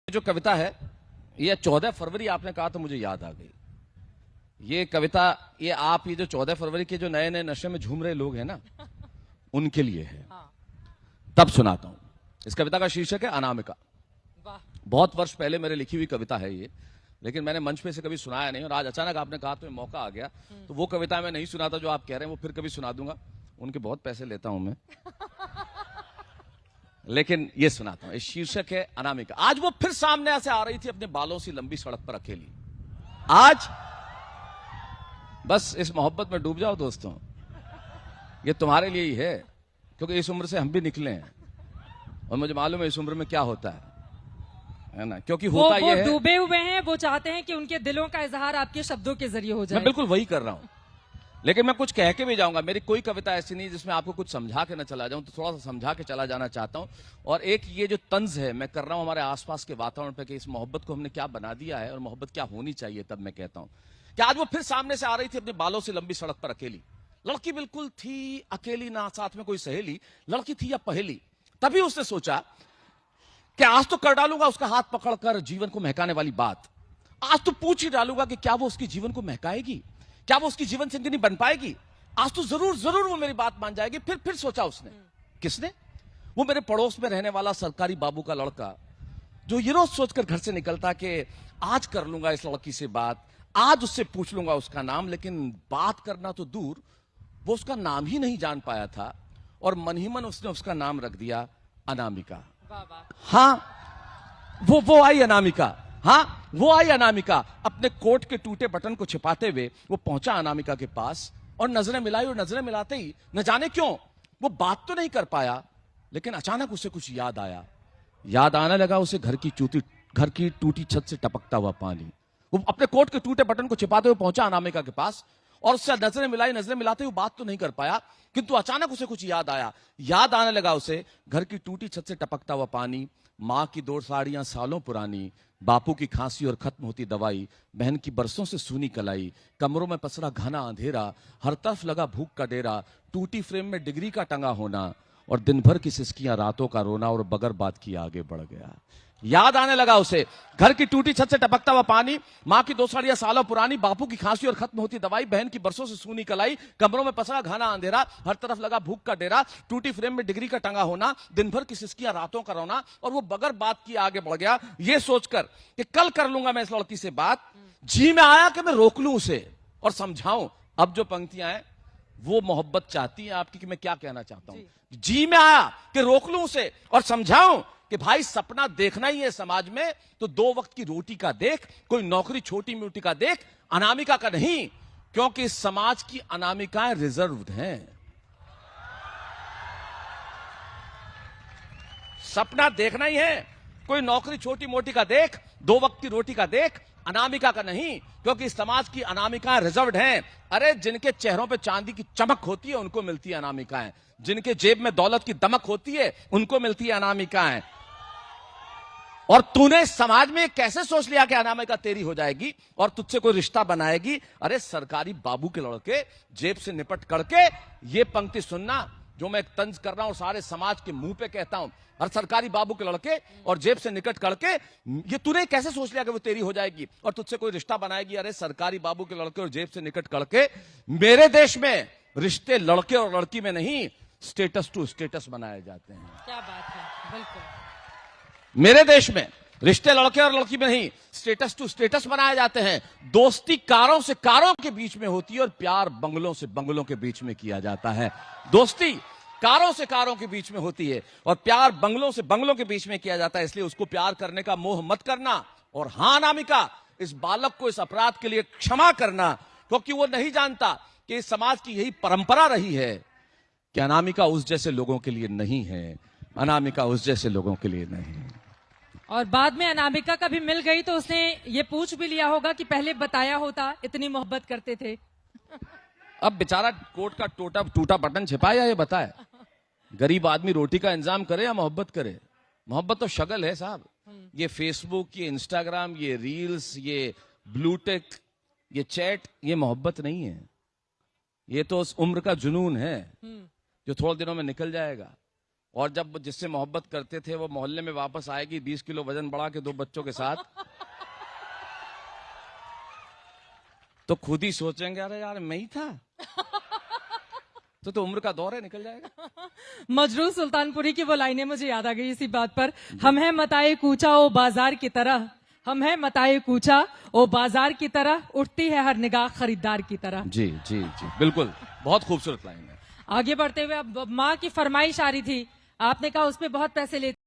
जो कविता है ये 14 फरवरी आपने कहा तो मुझे याद आ गई। ये कविता ये आप ये जो 14 फरवरी के जो नए नए नशे में झूम रहे लोग हैं ना उनके लिए है। तब सुनाता हूं। इस कविता का शीर्षक है अनामिका। बहुत वर्ष पहले मेरे लिखी हुई कविता है ये, लेकिन मैंने मंच पे से कभी सुनाया नहीं और आज अचानक आपने कहा तो ये मौका आ गया। तो वो कविता मैं नहीं सुनाता जो आप कह रहे हैं, वो फिर कभी सुना दूंगा। उनके बहुत पैसे लेता हूं मैं लेकिन ये सुनाता हूं। इस शीर्षक है अनामिका। आज वो फिर सामने से आ रही थी अपने बालों से लंबी सड़क पर अकेली। आज बस इस मोहब्बत में डूब जाओ दोस्तों, ये तुम्हारे लिए ही है, क्योंकि इस उम्र से हम भी निकले हैं और मुझे मालूम है इस उम्र में क्या होता है ना। क्योंकि होता ये है, डूबे हुए हैं, वो चाहते हैं कि उनके दिलों का इजहार आपके शब्दों के जरिए हो जाए। मैं बिल्कुल वही कर रहा हूं, लेकिन मैं कुछ कह के भी जाऊंगा। मेरी कोई कविता ऐसी नहीं जिसमें आपको कुछ समझा के न चला जाऊं, तो थोड़ा सा समझा के चला जाना चाहता हूं। और एक ये जो तंज है मैं कर रहा हूं हमारे आसपास के वातावरण पे कि इस मोहब्बत को हमने क्या बना दिया है और मोहब्बत क्या होनी चाहिए। तब मैं कहता हूं कि आज वो फिर सामने से आ रही थी अपने बालों से लंबी सड़क पर अकेली। लड़की बिल्कुल थी अकेली, ना साथ में कोई सहेली। लड़की थी या पहेली। तभी उसने सोचा कि आज तो कर डालूंगा उसका हाथ पकड़कर जीवन को महकाने वाली बात। आज तो पूछ ही डालूंगा कि क्या वो उसके जीवन को महकाएगी, क्या वो उसकी जीवन संगिनी बन पाएगी। आज तो जरूर जरूर वो मेरी बात मान जाएगी। फिर सोचा उसने। किसने? वो मेरे पड़ोस में रहने वाला सरकारी बाबू का लड़का, जो ये रोज सोचकर घर से निकलता कि आज कर लूंगा इस लड़की से बात, आज उससे पूछ लूंगा उसका नाम। लेकिन बात करना तो दूर, वो उसका नाम ही नहीं जान पाया था और मन ही मन उसने उसका नाम रख दिया अनामिका। हाँ, वो आई अनामिका। हाँ, वो आई अनामिका। अपने कोट के टूटे बटन को छिपाते हुए वो पहुंचा अनामिका के पास और नजरें मिलाई। और नजरें मिलाते ही न जाने क्यों वो बात तो नहीं कर पाया, लेकिन अचानक उसे कुछ याद आया। याद आने लगा उसे घर की टूटी छत से टपकता हुआ पानी। वो अपने कोट के टूटे बटन को छिपाते हुए पहुंचा अनामिका के पास और उससे नजरें मिलाई। नजरें मिलाते हुए बात तो नहीं कर पाया, किंतु अचानक उसे कुछ याद आया। याद आने लगा उसे घर की टूटी छत से टपकता हुआ पानी, माँ की 2 साड़ियां सालों पुरानी, बापू की खांसी और खत्म होती दवाई, बहन की बरसों से सूनी कलाई, कमरों में पसरा घना अंधेरा, हर तरफ लगा भूख का डेरा, टूटी फ्रेम में डिग्री का टंगा होना और दिन भर की सिसकियां, रातों का रोना और बगैर बात किए आगे बढ़ गया। याद आने लगा उसे घर की टूटी छत से टपकता हुआ पानी, माँ की 2 साड़ियां सालों पुरानी, बापू की खांसी और खत्म होती दवाई, बहन की बरसों से सूनी कलाई, कमरों में पसरा घना अंधेरा, हर तरफ लगा भूख का डेरा, टूटी फ्रेम में डिग्री का टंगा होना, दिन भर की सिसकियां, रातों का रोना और वो बगैर बात किए आगे बढ़ गया। ये सोचकर कि कल कर लूंगा मैं इस लड़की से बात, जी में आया कि मैं रोक लूं उसे और समझाऊं। अब जो पंक्तियां हैं वो मोहब्बत चाहती है आपकी कि मैं क्या कहना चाहता हूं। जी में आया कि रोक लूं उसे और समझाऊं कि भाई सपना देखना ही है समाज में तो 2 वक्त की रोटी का देख, कोई नौकरी छोटी मोटी का देख, अनामिका का नहीं, क्योंकि इस समाज की अनामिकाएं रिजर्व्ड हैं। सपना देखना ही है, कोई नौकरी छोटी मोटी का देख, 2 वक्त की रोटी का देख, अनामिका का नहीं, क्योंकि इस समाज की अनामिकाएं रिजर्व्ड हैं। अरे जिनके चेहरों पे चांदी की चमक होती है उनको मिलती है अनामिकाएं, जिनके जेब में दौलत की दमक होती है उनको मिलती है अनामिकाएं। और तूने समाज में कैसे सोच लिया कि अनामिका तेरी हो जाएगी और तुझसे कोई रिश्ता बनाएगी? अरे सरकारी बाबू के लड़के जेब से निपट करके ये पंक्ति सुनना जो मैं एक तंज कर रहा हूं, सारे समाज के मुंह पे कहता हूं। हर सरकारी बाबू के लड़के और जेब से निकट करके ये तूने कैसे सोच लिया कि वो तेरी हो जाएगी और तुझसे कोई रिश्ता बनाएगी? अरे सरकारी बाबू के लड़के और जेब से निकट करके मेरे देश में रिश्ते लड़के और लड़की में नहीं, स्टेटस टू स्टेटस बनाए जाते हैं। क्या बात है, बिल्कुल। मेरे देश में रिश्ते लड़के और लड़की में नहीं, स्टेटस टू स्टेटस बनाए जाते हैं। दोस्ती कारों से कारों के बीच में होती है और प्यार बंगलों से बंगलों के बीच में किया जाता है। दोस्ती कारों से कारों के बीच में होती है और प्यार बंगलों से बंगलों के बीच में किया जाता है। इसलिए उसको प्यार करने का मोह मत करना। और हां अनामिका, इस बालक को इस अपराध के लिए क्षमा करना, क्योंकि वो नहीं जानता कि इस समाज की यही परंपरा रही है कि अनामिका उस जैसे लोगों के लिए नहीं है, अनामिका उस जैसे लोगों के लिए नहीं। और बाद में अनामिका कभी मिल गई तो उसने ये पूछ भी लिया होगा कि पहले बताया होता, इतनी मोहब्बत करते थे। अब बेचारा कोट का टूटा बटन छिपाए या ये बताए? गरीब आदमी रोटी का इंतजाम करे या मोहब्बत करे? मोहब्बत तो शगल है साहब। ये फेसबुक, ये इंस्टाग्राम, ये रील्स, ये ब्लूटेक, ये चैट, ये मोहब्बत नहीं है। ये तो उस उम्र का जुनून है जो थोड़े दिनों में निकल जाएगा। और जब वो जिससे मोहब्बत करते थे वो मोहल्ले में वापस आएगी 20 किलो वजन बढ़ा के 2 बच्चों के साथ, तो खुद ही सोचेंगे अरे यार मैं ही था। तो उम्र का दौर है, निकल जाएगा। मजरूर सुल्तानपुरी की वो लाइनें मुझे याद आ गई इसी बात पर। हम हैं मताए कूचा ओ बाजार की तरह, हम हैं मताए कूचा ओ बाजार की तरह, उठती है हर निगाह खरीदार की तरह। जी जी जी, बिल्कुल, बहुत खूबसूरत लाइन है। आगे बढ़ते हुए अब माँ की फरमाइश आ रही थी, आपने कहा उस पे बहुत पैसे लेते